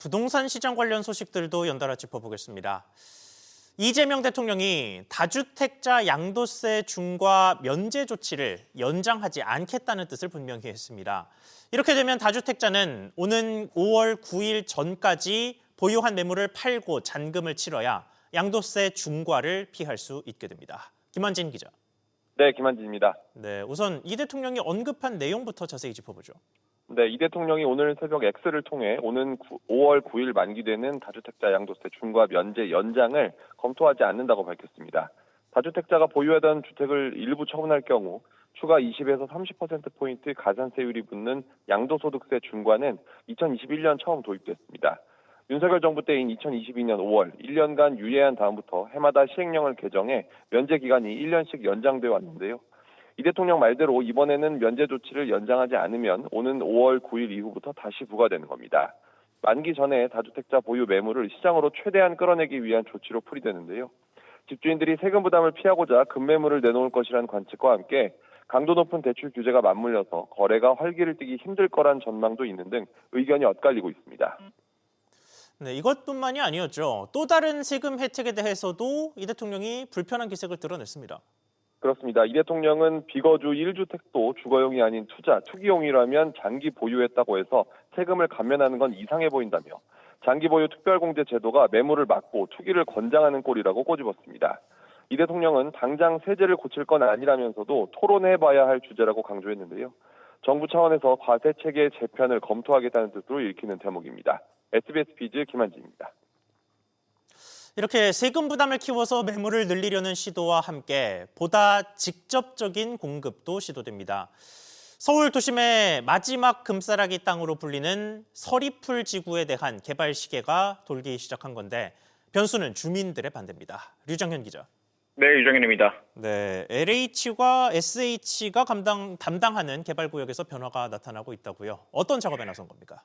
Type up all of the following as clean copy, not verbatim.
부동산 시장 관련 소식들도 연달아 짚어보겠습니다. 이재명 대통령이 다주택자 양도세 중과 면제 조치를 연장하지 않겠다는 뜻을 분명히 했습니다. 이렇게 되면 다주택자는 오는 5월 9일 전까지 보유한 매물을 팔고 잔금을 치러야 양도세 중과를 피할 수 있게 됩니다. 김한진 기자. 네, 김한진입니다. 네, 우선 이 대통령이 언급한 내용부터 자세히 짚어보죠. 네, 이 대통령이 오늘 새벽 X를 통해 오는 5월 9일 만기되는 다주택자 양도세 중과 면제 연장을 검토하지 않는다고 밝혔습니다. 다주택자가 보유하던 주택을 일부 처분할 경우 추가 20에서 30%포인트 가산세율이 붙는 양도소득세 중과는 2021년 처음 도입됐습니다. 윤석열 정부 때인 2022년 5월 1년간 유예한 다음부터 해마다 시행령을 개정해 면제 기간이 1년씩 연장돼 왔는데요. 이 대통령 말대로 이번에는 면제 조치를 연장하지 않으면 오는 5월 9일 이후부터 다시 부과되는 겁니다. 만기 전에 다주택자 보유 매물을 시장으로 최대한 끌어내기 위한 조치로 풀이되는데요. 집주인들이 세금 부담을 피하고자 급매물을 내놓을 것이라는 관측과 함께 강도 높은 대출 규제가 맞물려서 거래가 활기를 띠기 힘들 거란 전망도 있는 등 의견이 엇갈리고 있습니다. 네, 이것뿐만이 아니었죠. 또 다른 세금 혜택에 대해서도 이 대통령이 불편한 기색을 드러냈습니다. 그렇습니다. 이 대통령은 비거주 1주택도 주거용이 아닌 투기용이라면 장기 보유했다고 해서 세금을 감면하는 건 이상해 보인다며 장기 보유 특별공제 제도가 매물을 막고 투기를 권장하는 꼴이라고 꼬집었습니다. 이 대통령은 당장 세제를 고칠 건 아니라면서도 토론해봐야 할 주제라고 강조했는데요. 정부 차원에서 과세 체계 재편을 검토하겠다는 뜻으로 읽히는 대목입니다. SBS 비즈 김한진입니다. 이렇게 세금 부담을 키워서 매물을 늘리려는 시도와 함께 보다 직접적인 공급도 시도됩니다. 서울 도심의 마지막 금싸라기 땅으로 불리는 서리풀 지구에 대한 개발 시계가 돌기 시작한 건데 변수는 주민들의 반대입니다. 류정현 기자. 네, 유정현입니다. 네, LH와 SH가 담당하는 개발구역에서 변화가 나타나고 있다고요. 어떤 작업에 나선 겁니까?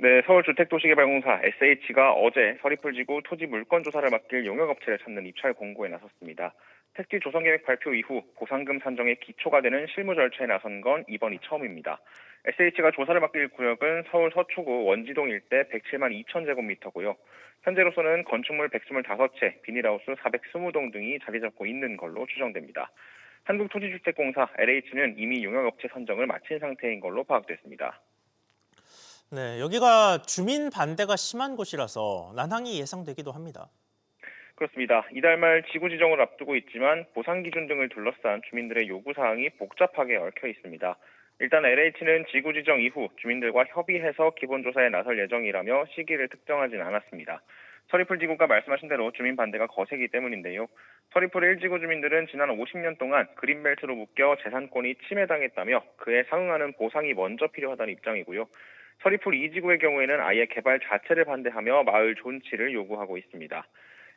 네, 서울주택도시개발공사 SH가 어제 서리풀지구 토지 물건 조사를 맡길 용역업체를 찾는 입찰 공고에 나섰습니다. 택지 조성계획 발표 이후 보상금 산정의 기초가 되는 실무 절차에 나선 건 이번이 처음입니다. SH가 조사를 맡길 구역은 서울 서초구 원지동 일대 107만 2천 제곱미터고요. 현재로서는 건축물 125채, 비닐하우스 420동 등이 자리 잡고 있는 걸로 추정됩니다. 한국토지주택공사 LH는 이미 용역업체 선정을 마친 상태인 걸로 파악됐습니다. 네, 여기가 주민 반대가 심한 곳이라서 난항이 예상되기도 합니다. 그렇습니다. 이달 말 지구 지정을 앞두고 있지만 보상 기준 등을 둘러싼 주민들의 요구 사항이 복잡하게 얽혀 있습니다. 일단 LH는 지구 지정 이후 주민들과 협의해서 기본 조사에 나설 예정이라며 시기를 특정하진 않았습니다. 서리풀 지구가 말씀하신 대로 주민 반대가 거세기 때문인데요. 서리풀 1지구 주민들은 지난 50년 동안 그린벨트로 묶여 재산권이 침해당했다며 그에 상응하는 보상이 먼저 필요하다는 입장이고요. 서리풀 2지구의 경우에는 아예 개발 자체를 반대하며 마을 존치를 요구하고 있습니다.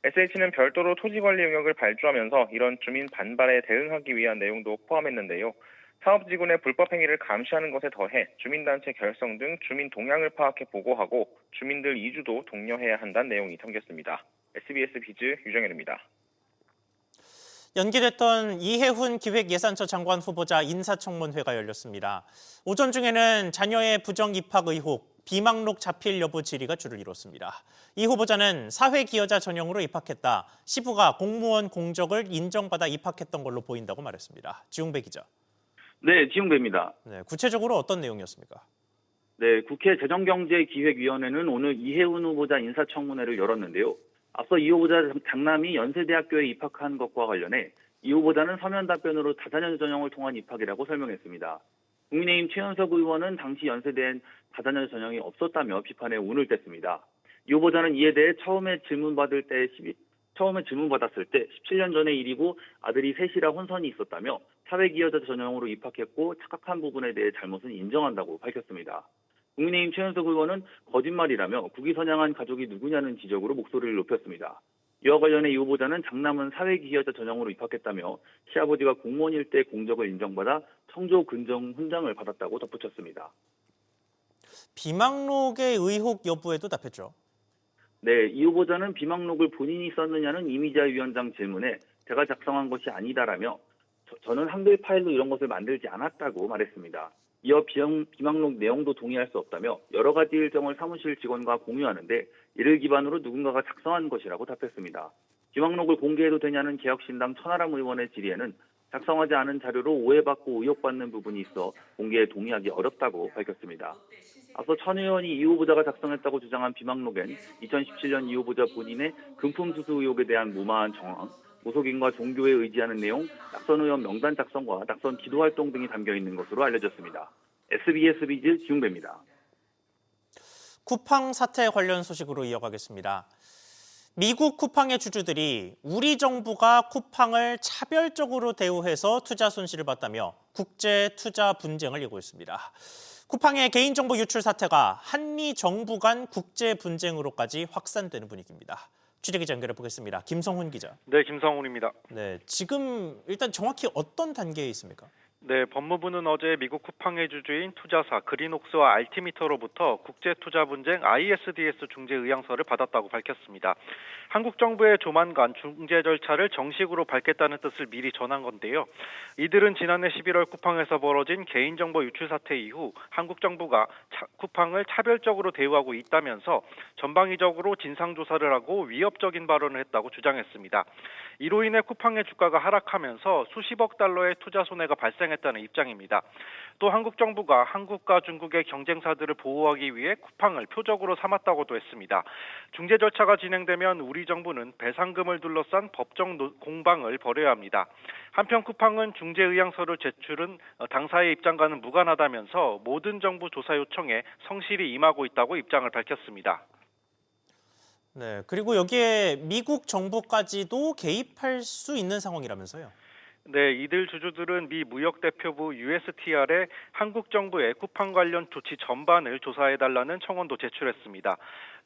SH는 별도로 토지관리 영역을 발주하면서 이런 주민 반발에 대응하기 위한 내용도 포함했는데요. 사업지구 내 불법 행위를 감시하는 것에 더해 주민단체 결성 등 주민 동향을 파악해 보고하고 주민들 이주도 독려해야 한다는 내용이 담겼습니다. SBS 비즈 유정현입니다. 연기됐던 이해훈 기획예산처 장관 후보자 인사청문회가 열렸습니다. 오전 중에는 자녀의 부정 입학 의혹, 비망록 자필 여부 질의가 주를 이뤘습니다. 이 후보자는 사회기여자 전형으로 입학했다. 시부가 공무원 공적을 인정받아 입학했던 걸로 보인다고 말했습니다. 지웅배 기자. 네, 지웅배입니다. 네, 구체적으로 어떤 내용이었습니까? 네, 국회 재정경제기획위원회는 오늘 이해훈 후보자 인사청문회를 열었는데요. 앞서 이 후보자 장남이 연세대학교에 입학한 것과 관련해 이 후보자는 서면 답변으로 다자녀 전형을 통한 입학이라고 설명했습니다. 국민의힘 최현석 의원은 당시 연세대엔 다자녀 전형이 없었다며 비판에 운을 뗐습니다. 이 후보자는 이에 대해 처음에 질문받았을 때 17년 전의 일이고 아들이 셋이라 혼선이 있었다며 사회기여자 전형으로 입학했고 착각한 부분에 대해 잘못은 인정한다고 밝혔습니다. 국민의힘 최현석 의원은 거짓말이라며 국위선양한 가족이 누구냐는 지적으로 목소리를 높였습니다. 이와 관련해 이 후보자는 장남은 사회기여자 전형으로 입학했다며 시아버지가 공무원일 때 공적을 인정받아 청조 근정 훈장을 받았다고 덧붙였습니다. 비망록의 의혹 여부에도 답했죠. 네, 이 후보자는 비망록을 본인이 썼느냐는 이미자 위원장 질문에 제가 작성한 것이 아니다라며 저는 한글 파일로 이런 것을 만들지 않았다고 말했습니다. 이어 비망록 내용도 동의할 수 없다며 여러 가지 일정을 사무실 직원과 공유하는데 이를 기반으로 누군가가 작성한 것이라고 답했습니다. 비망록을 공개해도 되냐는 개혁신당 천하람 의원의 질의에는 작성하지 않은 자료로 오해받고 의혹받는 부분이 있어 공개에 동의하기 어렵다고 밝혔습니다. 앞서 천 의원이 이 후보자가 작성했다고 주장한 비망록엔 2017년 이 후보자 본인의 금품 수수 의혹에 대한 무마한 정황, 무속인과 종교에 의지하는 내용, 낙선 의원 명단 작성과 낙선 기도 활동 등이 담겨 있는 것으로 알려졌습니다. SBS 비즈 기웅배입니다. 쿠팡 사태 관련 소식으로 이어가겠습니다. 미국 쿠팡의 주주들이 우리 정부가 쿠팡을 차별적으로 대우해서 투자 손실을 봤다며 국제 투자 분쟁을 일고 있습니다. 쿠팡의 개인정보 유출 사태가 한미 정부 간 국제 분쟁으로까지 확산되는 분위기입니다. 취재기자 연결해 보겠습니다. 김성훈 기자. 네, 김성훈입니다. 네, 지금 일단 정확히 어떤 단계에 있습니까? 네, 법무부는 어제 미국 쿠팡의 주주인 투자사 그린옥스와 알티미터로부터 국제투자 분쟁 ISDS 중재 의향서를 받았다고 밝혔습니다. 한국 정부의 조만간 중재 절차를 정식으로 밟겠다는 뜻을 미리 전한 건데요. 이들은 지난해 11월 쿠팡에서 벌어진 개인정보 유출 사태 이후 한국 정부가 쿠팡을 차별적으로 대우하고 있다면서 전방위적으로 진상조사를 하고 위협적인 발언을 했다고 주장했습니다. 이로 인해 쿠팡의 주가가 하락하면서 수십억 달러의 투자 손해가 발생했다는 입장입니다. 또 한국 정부가 한국과 중국의 경쟁사들을 보호하기 위해 쿠팡을 표적으로 삼았다고도 했습니다. 중재 절차가 진행되면 우리 정부는 배상금을 둘러싼 법정 공방을 벌여야 합니다. 한편 쿠팡은 중재 의향서를 제출은 당사의 입장과는 무관하다면서 모든 정부 조사 요청에 성실히 임하고 있다고 입장을 밝혔습니다. 네, 그리고 여기에 미국 정부까지도 개입할 수 있는 상황이라면서요? 네, 이들 주주들은 미 무역대표부 USTR에 한국 정부의 쿠팡 관련 조치 전반을 조사해달라는 청원도 제출했습니다.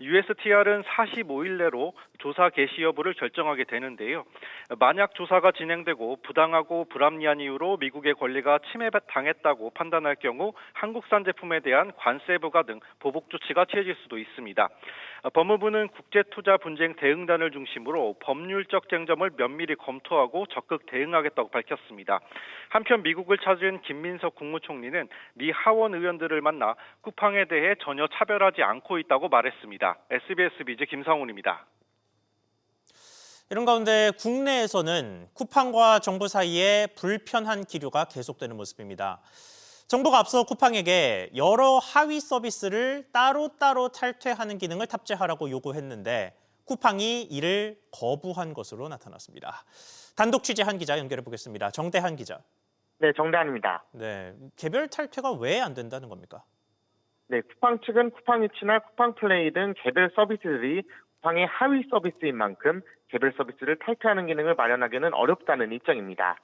USTR은 45일 내로 조사 개시 여부를 결정하게 되는데요. 만약 조사가 진행되고 부당하고 불합리한 이유로 미국의 권리가 침해당했다고 판단할 경우 한국산 제품에 대한 관세 부과 등 보복 조치가 취해질 수도 있습니다. 법무부는 국제투자 분쟁 대응단을 중심으로 법률적 쟁점을 면밀히 검토하고 적극 대응하겠다고 밝혔습니다. 한편 미국을 찾은 김민석 국무총리는 미 하원 의원들을 만나 쿠팡에 대해 전혀 차별하지 않고 있다고 말했습니다. SBS 비즈 김상훈입니다. 이런 가운데 국내에서는 쿠팡과 정부 사이에 불편한 기류가 계속되는 모습입니다. 정부가 앞서 쿠팡에게 여러 하위 서비스를 따로따로 탈퇴하는 기능을 탑재하라고 요구했는데 쿠팡이 이를 거부한 것으로 나타났습니다. 단독 취재한 기자 연결해 보겠습니다. 정대한 기자. 네, 정대한입니다. 네, 개별 탈퇴가 왜 안 된다는 겁니까? 네, 쿠팡 측은 쿠팡이츠나 쿠팡플레이 등 개별 서비스들이 쿠팡의 하위 서비스인 만큼 개별 서비스를 탈퇴하는 기능을 마련하기는 어렵다는 입장입니다.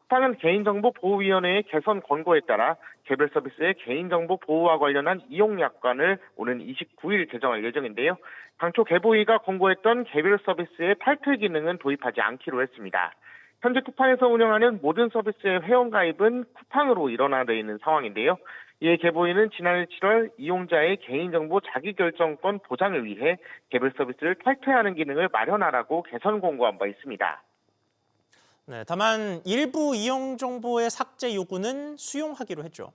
쿠팡은 개인정보보호위원회의 개선 권고에 따라 개별 서비스의 개인정보 보호와 관련한 이용약관을 오는 29일 개정할 예정인데요. 당초 개보위가 권고했던 개별 서비스의 탈퇴 기능은 도입하지 않기로 했습니다. 현재 쿠팡에서 운영하는 모든 서비스의 회원가입은 쿠팡으로 일어나고 있는 상황인데요. 이에 개보위는 지난해 7월 이용자의 개인정보 자기결정권 보장을 위해 개별 서비스를 탈퇴하는 기능을 마련하라고 개선 권고한 바 있습니다. 네, 다만 일부 이용 정보의 삭제 요구는 수용하기로 했죠.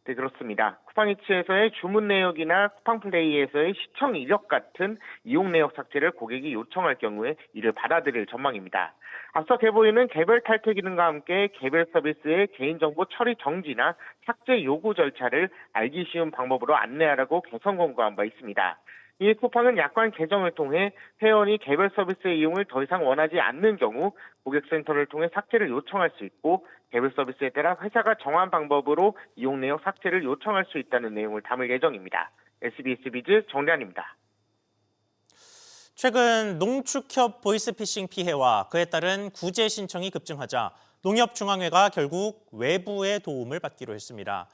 네, 그렇습니다. 쿠팡이츠에서의 주문 내역이나 쿠팡플레이에서의 시청 이력 같은 이용 내역 삭제를 고객이 요청할 경우에 이를 받아들일 전망입니다. 앞서 개보위는 개별 탈퇴 기능과 함께 개별 서비스의 개인정보 처리 정지나 삭제 요구 절차를 알기 쉬운 방법으로 안내하라고 개선 권고한 바 있습니다. 이 쿠팡은 약관 개정을 통해 회원이 개별 서비스의 이용을 더 이상 원하지 않는 경우 고객센터를 통해 삭제를 요청할 수 있고 개별 서비스에 따라 회사가 정한 방법으로 이용 내역 삭제를 요청할 수 있다는 내용을 담을 예정입니다. SBS 비즈 정대한입니다. 최근 농축협 보이스피싱 피해와 그에 따른 구제 신청이 급증하자 농협중앙회가 결국 외부의 도움을 받기로 했습니다.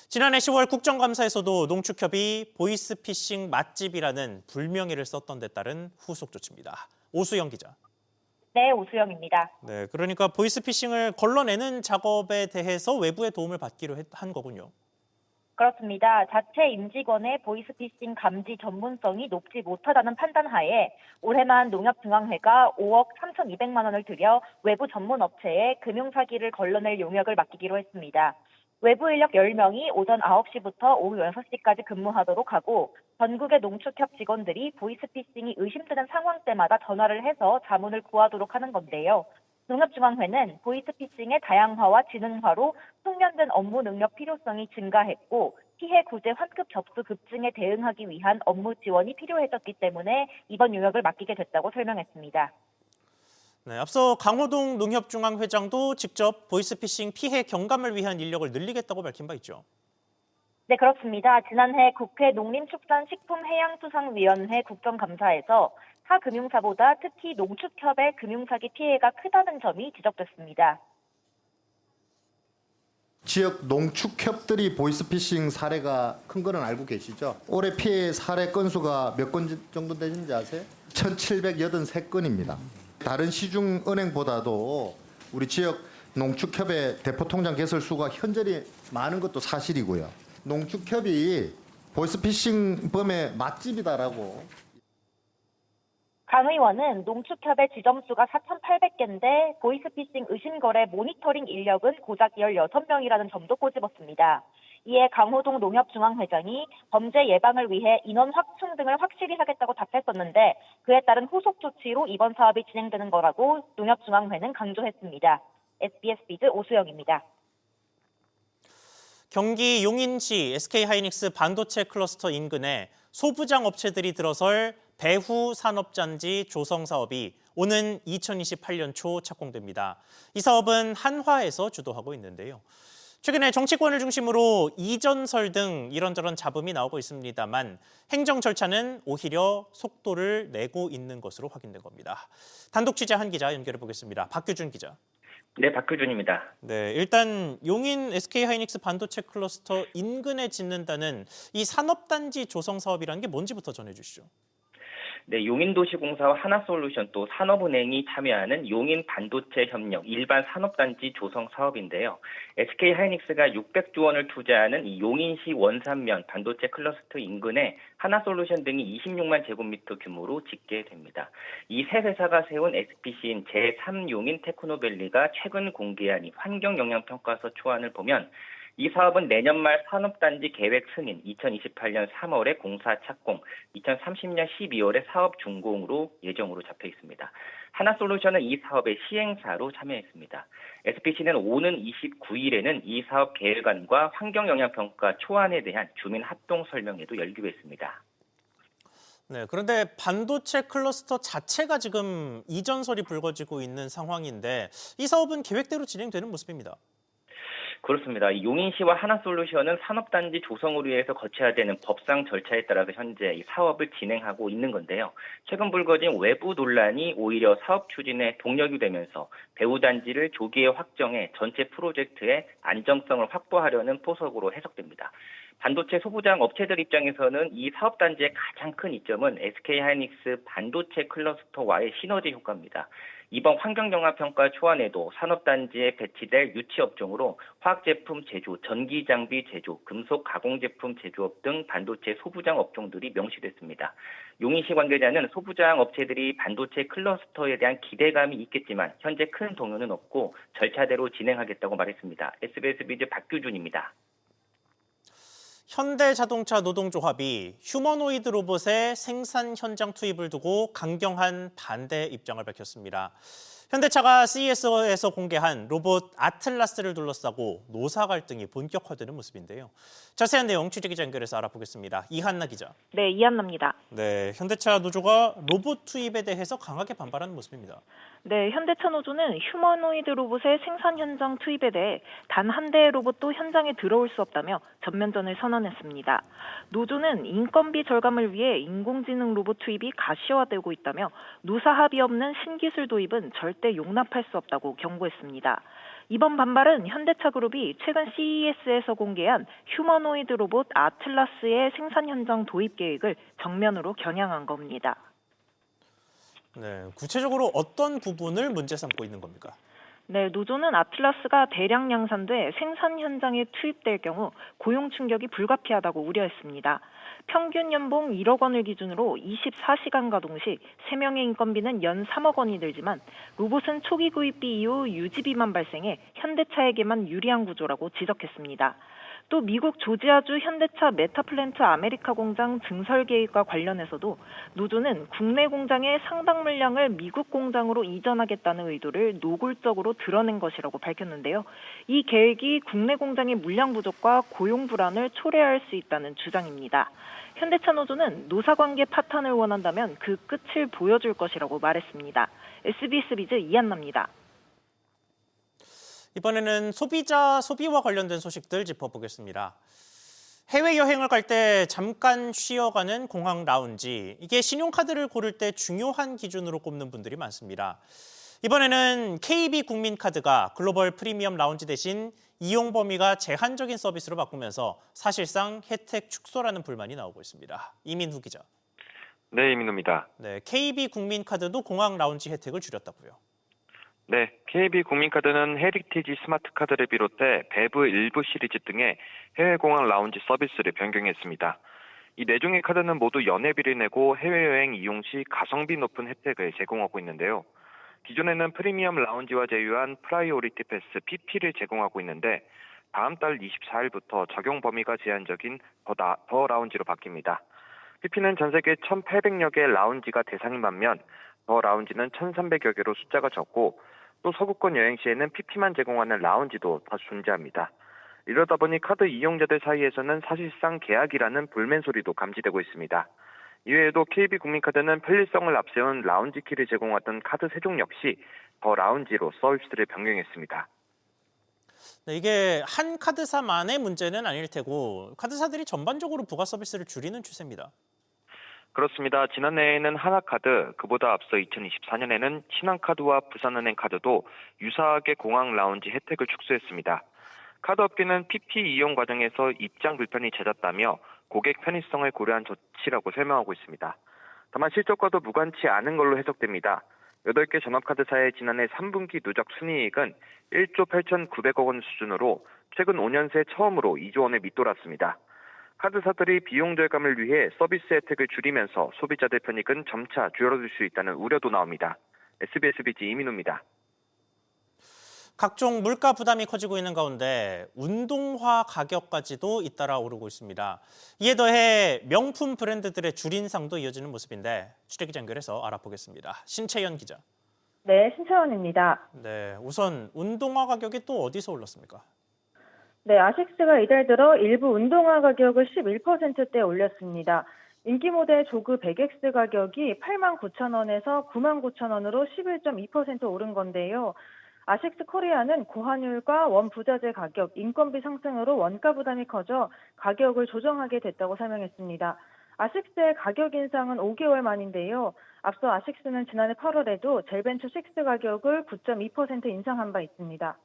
지난해 10월 국정감사에서도 농축협이 보이스피싱 맛집이라는 불명예를 썼던 데 따른 후속 조치입니다. 오수영 기자. 네, 오수영입니다. 네, 그러니까 보이스피싱을 걸러내는 작업에 대해서 외부의 도움을 받기로 한 거군요. 그렇습니다. 자체 임직원의 보이스피싱 감지 전문성이 높지 못하다는 판단하에 올해만 농협중앙회가 5억 3,200만 원을 들여 외부 전문 업체에 금융사기를 걸러낼 용역을 맡기기로 했습니다. 외부 인력 10명이 오전 9시부터 오후 6시까지 근무하도록 하고 전국의 농축협 직원들이 보이스피싱이 의심되는 상황 때마다 전화를 해서 자문을 구하도록 하는 건데요. 농협중앙회는 보이스피싱의 다양화와 지능화로 숙련된 업무 능력 필요성이 증가했고 피해 구제 환급 접수 급증에 대응하기 위한 업무 지원이 필요해졌기 때문에 이번 용역을 맡기게 됐다고 설명했습니다. 네, 앞서 강호동 농협중앙회장도 직접 보이스피싱 피해 경감을 위한 인력을 늘리겠다고 밝힌 바 있죠. 네, 그렇습니다. 지난해 국회 농림축산식품해양수산위원회 국정감사에서 타 금융사보다 특히 농축협의 금융사기 피해가 크다는 점이 지적됐습니다. 지역 농축협들이 보이스피싱 사례가 큰 거는 알고 계시죠? 올해 피해 사례 건수가 몇 건 정도 되는지 아세요? 1,783건입니다. 다른 시중은행보다도 우리 지역 농축협의 대포통장 개설 수가 현저히 많은 것도 사실이고요. 농축협이 보이스피싱범의 맛집이다라고. 강 의원은 농축협의 지점수가 4,800개인데 보이스피싱 의심거래 모니터링 인력은 고작 16명이라는 점도 꼬집었습니다. 이에 강호동 농협중앙회장이 범죄 예방을 위해 인원 확충 등을 확실히 하겠다고 답했었는데 그에 따른 후속 조치로 이번 사업이 진행되는 거라고 농협중앙회는 강조했습니다. SBS 비즈 오수영입니다. 경기 용인시 SK하이닉스 반도체 클러스터 인근에 소부장 업체들이 들어설 배후 산업단지 조성 사업이 오는 2028년 초 착공됩니다. 이 사업은 한화에서 주도하고 있는데요. 최근에 정치권을 중심으로 이전설 등 이런저런 잡음이 나오고 있습니다만 행정 절차는 오히려 속도를 내고 있는 것으로 확인된 겁니다. 단독 취재 한 기자 연결해 보겠습니다. 박규준 기자. 네, 박규준입니다. 네, 일단 용인 SK하이닉스 반도체 클러스터 인근에 짓는다는 이 산업단지 조성 사업이라는 게 뭔지부터 전해주시죠. 네, 용인도시공사와 하나솔루션 또 산업은행이 참여하는 용인 반도체 협력 일반 산업단지 조성 사업인데요. SK하이닉스가 600조 원을 투자하는 이 용인시 원산면 반도체 클러스터 인근에 하나솔루션 등이 26만 제곱미터 규모로 짓게 됩니다. 이 세 회사가 세운 SPC인 제3용인 테크노밸리가 최근 공개한 이 환경영향평가서 초안을 보면 이 사업은 내년 말 산업단지 계획 승인, 2028년 3월에 공사 착공, 2030년 12월에 사업 준공으로 예정으로 잡혀 있습니다. 하나솔루션은 이 사업의 시행사로 참여했습니다. SPC는 오는 29일에는 이 사업 계획안과 환경영향평가 초안에 대한 주민 합동 설명회도 열기로 했습니다. 네, 그런데 반도체 클러스터 자체가 지금 이전설이 불거지고 있는 상황인데 이 사업은 계획대로 진행되는 모습입니다. 그렇습니다. 용인시와 하나솔루션은 산업단지 조성을 위해서 거쳐야 되는 법상 절차에 따라서 현재 이 사업을 진행하고 있는 건데요. 최근 불거진 외부 논란이 오히려 사업 추진에 동력이 되면서 배후단지를 조기에 확정해 전체 프로젝트의 안정성을 확보하려는 포석으로 해석됩니다. 반도체 소부장 업체들 입장에서는 이 사업단지의 가장 큰 이점은 SK하이닉스 반도체 클러스터와의 시너지 효과입니다. 이번 환경영향평가 초안에도 산업단지에 배치될 유치업종으로 화학제품 제조, 전기장비 제조, 금속 가공제품 제조업 등 반도체 소부장 업종들이 명시됐습니다. 용인시 관계자는 소부장 업체들이 반도체 클러스터에 대한 기대감이 있겠지만 현재 큰 동요는 없고 절차대로 진행하겠다고 말했습니다. SBS 비즈 박규준입니다. 현대자동차 노동조합이 휴머노이드 로봇의 생산 현장 투입을 두고 강경한 반대 입장을 밝혔습니다. 현대차가 CES에서 공개한 로봇 아틀라스를 둘러싸고 노사 갈등이 본격화되는 모습인데요. 자세한 내용 취재기자 연결해서 알아보겠습니다. 이한나 기자. 네, 이한나입니다. 네, 현대차 노조가 로봇 투입에 대해서 강하게 반발하는 모습입니다. 네, 현대차 노조는 휴머노이드 로봇의 생산 현장 투입에 대해 단 한 대의 로봇도 현장에 들어올 수 없다며 전면전을 선언했습니다. 노조는 인건비 절감을 위해 인공지능 로봇 투입이 가시화되고 있다며 노사 합의 없는 신기술 도입은 절대 용납할 수 없다고 경고했습니다. 이번 반발은 현대차 그룹이 최근 CES에서 공개한 휴머노이드 로봇 아틀라스의 생산 현장 도입 계획을 정면으로 겨냥한 겁니다. 네, 구체적으로 어떤 부분을 문제 삼고 있는 겁니까? 네, 노조는 아틀라스가 대량 양산돼 생산 현장에 투입될 경우 고용 충격이 불가피하다고 우려했습니다. 평균 연봉 1억 원을 기준으로 24시간 가동 시 3명의 인건비는 연 3억 원이 들지만 로봇은 초기 구입비 이후 유지비만 발생해 현대차에게만 유리한 구조라고 지적했습니다. 또 미국 조지아주 현대차 메타플랜트 아메리카 공장 증설 계획과 관련해서도 노조는 국내 공장의 상당 물량을 미국 공장으로 이전하겠다는 의도를 노골적으로 드러낸 것이라고 밝혔는데요. 이 계획이 국내 공장의 물량 부족과 고용 불안을 초래할 수 있다는 주장입니다. 현대차 노조는 노사관계 파탄을 원한다면 그 끝을 보여줄 것이라고 말했습니다. SBS 비즈 이한나입니다. 이번에는 소비와 관련된 소식들 짚어보겠습니다. 해외여행을 갈 때 잠깐 쉬어가는 공항 라운지, 이게 신용카드를 고를 때 중요한 기준으로 꼽는 분들이 많습니다. 이번에는 KB 국민카드가 글로벌 프리미엄 라운지 대신 이용 범위가 제한적인 서비스로 바꾸면서 사실상 혜택 축소라는 불만이 나오고 있습니다. 이민후 기자. 네, 이민호입니다. 네, KB 국민카드도 공항 라운지 혜택을 줄였다고요. 네, KB 국민카드는 헤리티지 스마트카드를 비롯해 베브 일부 시리즈 등의 해외공항 라운지 서비스를 변경했습니다. 이 네 종의 카드는 모두 연회비를 내고 해외여행 이용 시 가성비 높은 혜택을 제공하고 있는데요. 기존에는 프리미엄 라운지와 제휴한 프라이오리티 패스 PP를 제공하고 있는데 다음 달 24일부터 적용 범위가 제한적인 더 라운지로 바뀝니다. PP는 전 세계 1,800여 개 라운지가 대상인 반면 더 라운지는 1,300여 개로 숫자가 적고 또 서구권 여행 시에는 PP만 제공하는 라운지도 더 존재합니다. 이러다 보니 카드 이용자들 사이에서는 사실상 계약이라는 불맨 소리도 감지되고 있습니다. 이외에도 KB 국민카드는 편리성을 앞세운 라운지 키를 제공하던 카드 3종 역시 더 라운지로 서비스를 변경했습니다. 네, 이게 한 카드사만의 문제는 아닐 테고 카드사들이 전반적으로 부가 서비스를 줄이는 추세입니다. 그렇습니다. 지난해에는 하나카드, 그보다 앞서 2024년에는 신한카드와 부산은행 카드도 유사하게 공항 라운지 혜택을 축소했습니다. 카드업계는 PP 이용 과정에서 입장 불편이 잦았다며 고객 편의성을 고려한 조치라고 설명하고 있습니다. 다만 실적과도 무관치 않은 걸로 해석됩니다. 8개 전업카드사의 지난해 3분기 누적 순이익은 1조 8,900억 원 수준으로 최근 5년 새 처음으로 2조 원에 밑돌았습니다. 카드사들이 비용 절감을 위해 서비스 혜택을 줄이면서 소비자들 편익은 점차 줄어들 수 있다는 우려도 나옵니다. SBS 비즈 이민호입니다. 각종 물가 부담이 커지고 있는 가운데 운동화 가격까지도 잇따라 오르고 있습니다. 이에 더해 명품 브랜드들의 줄인상도 이어지는 모습인데 취재기자 연결해서 알아보겠습니다. 신채연 기자. 네, 신채연입니다. 네, 우선 운동화 가격이 또 어디서 올랐습니까? 네, 아식스가 이달 들어 일부 운동화 가격을 11%대 올렸습니다. 인기 모델 조그 100X 가격이 89,000원에서 99,000원으로 11.2% 오른 건데요. 아식스 코리아는 고환율과 원부자재 가격, 인건비 상승으로 원가 부담이 커져 가격을 조정하게 됐다고 설명했습니다. 아식스의 가격 인상은 5개월 만인데요. 앞서 아식스는 지난해 8월에도 젤벤처 6 가격을 9.2% 인상한 바 있습니다.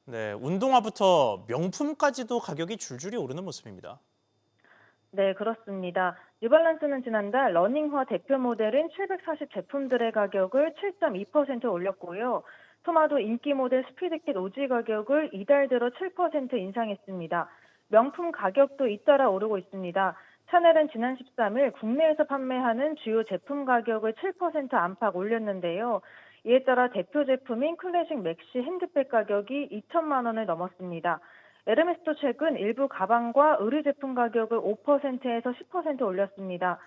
네, 운동화부터 명품까지도 가격이 줄줄이 오르는 모습입니다. 네, 그렇습니다. 뉴발란스는 지난달 러닝화 대표 모델인 740 제품들의 가격을 7.2% 올렸고요. 토마도 인기 모델 스피드킷 오지 가격을 이달 들어 7% 인상했습니다. 명품 가격도 잇따라 오르고 있습니다. 샤넬은 지난 13일 국내에서 판매하는 주요 제품 가격을 7% 안팎 올렸는데요. 이에 따라 대표 제품인 클래식 맥시 핸드백 가격이 2천만 원을 넘었습니다. 에르메스도 최근 일부 가방과 의류 제품 가격을 5%에서 10% 올렸습니다.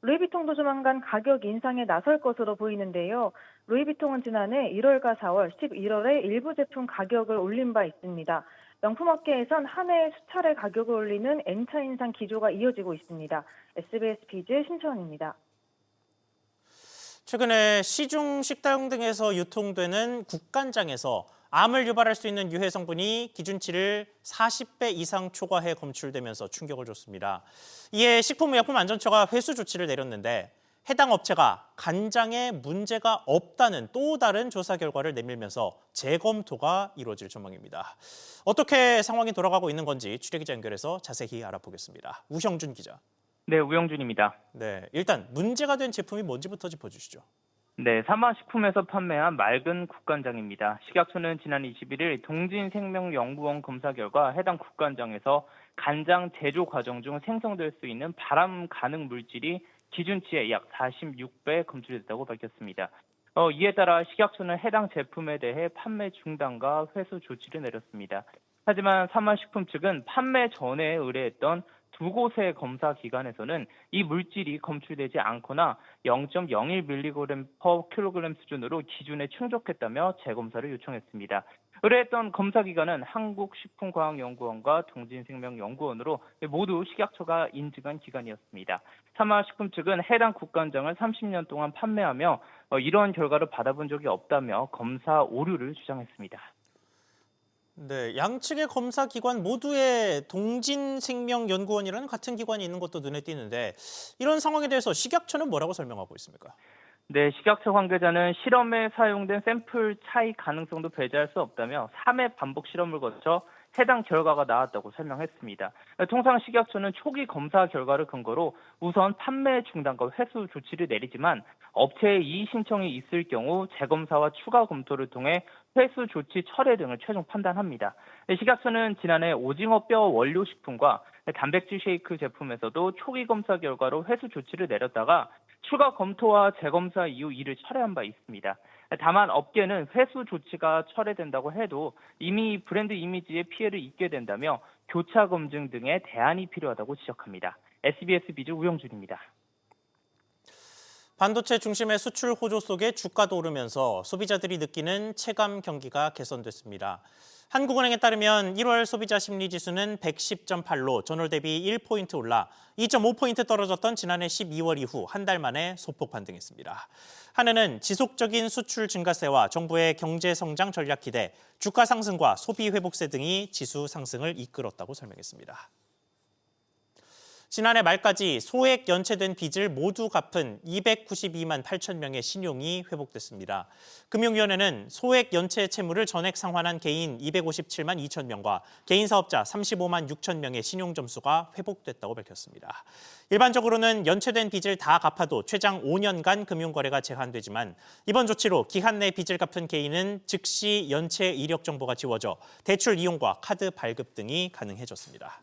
루이비통도 조만간 가격 인상에 나설 것으로 보이는데요. 루이비통은 지난해 1월과 4월, 11월에 일부 제품 가격을 올린 바 있습니다. 명품업계에선 한 해에 수차례 가격을 올리는 N차 인상 기조가 이어지고 있습니다. SBS 비즈 신채원입니다. 최근에 시중 식당 등에서 유통되는 국간장에서 암을 유발할 수 있는 유해 성분이 기준치를 40배 이상 초과해 검출되면서 충격을 줬습니다. 이에 식품의약품안전처가 회수 조치를 내렸는데 해당 업체가 간장에 문제가 없다는 또 다른 조사 결과를 내밀면서 재검토가 이루어질 전망입니다. 어떻게 상황이 돌아가고 있는 건지 취재기자 연결해서 자세히 알아보겠습니다. 우형준 기자. 네, 우영준입니다. 네, 일단 문제가 된 제품이 뭔지부터 짚어주시죠. 네, 사마식품에서 판매한 맑은 국간장입니다. 식약처는 지난 21일 동진생명연구원 검사 결과 해당 국간장에서 간장 제조 과정 중 생성될 수 있는 발암 가능 물질이 기준치의 약 46배 검출됐다고 밝혔습니다. 이에 따라 식약처는 해당 제품에 대해 판매 중단과 회수 조치를 내렸습니다. 하지만 사마식품 측은 판매 전에 의뢰했던 두 곳의 검사 기관에서는 이 물질이 검출되지 않거나 0.01mg/kg 수준으로 기준에 충족했다며 재검사를 요청했습니다. 의뢰했던 검사 기관은 한국식품과학연구원과 동진생명연구원으로 모두 식약처가 인증한 기관이었습니다. 사마식품 측은 해당 국간장을 30년 동안 판매하며 이러한 결과를 받아본 적이 없다며 검사 오류를 주장했습니다. 네, 양측의 검사 기관 모두의 동진생명연구원이라는 같은 기관이 있는 것도 눈에 띄는데 이런 상황에 대해서 식약처는 뭐라고 설명하고 있습니까? 네, 식약처 관계자는 실험에 사용된 샘플 차이 가능성도 배제할 수 없다며 3회 반복 실험을 거쳐 해당 결과가 나왔다고 설명했습니다. 통상 식약처는 초기 검사 결과를 근거로 우선 판매 중단과 회수 조치를 내리지만 업체의 이의 신청이 있을 경우 재검사와 추가 검토를 통해 회수 조치 철회 등을 최종 판단합니다. 식약처는 지난해 오징어 뼈 원료 식품과 단백질 쉐이크 제품에서도 초기 검사 결과로 회수 조치를 내렸다가 추가 검토와 재검사 이후 이를 철회한 바 있습니다. 다만 업계는 회수 조치가 철회된다고 해도 이미 브랜드 이미지에 피해를 입게 된다며 교차 검증 등의 대안이 필요하다고 지적합니다. SBS 비즈 우영준입니다. 반도체 중심의 수출 호조 속에 주가도 오르면서 소비자들이 느끼는 체감 경기가 개선됐습니다. 한국은행에 따르면 1월 소비자 심리지수는 110.8로 전월 대비 1포인트 올라 2.5포인트 떨어졌던 지난해 12월 이후 한 달 만에 소폭 반등했습니다. 한은은 지속적인 수출 증가세와 정부의 경제 성장 전략 기대, 주가 상승과 소비 회복세 등이 지수 상승을 이끌었다고 설명했습니다. 지난해 말까지 소액 연체된 빚을 모두 갚은 292만 8천 명의 신용이 회복됐습니다. 금융위원회는 소액 연체 채무를 전액 상환한 개인 257만 2천 명과 개인 사업자 35만 6천 명의 신용 점수가 회복됐다고 밝혔습니다. 일반적으로는 연체된 빚을 다 갚아도 최장 5년간 금융거래가 제한되지만 이번 조치로 기한 내 빚을 갚은 개인은 즉시 연체 이력 정보가 지워져 대출 이용과 카드 발급 등이 가능해졌습니다.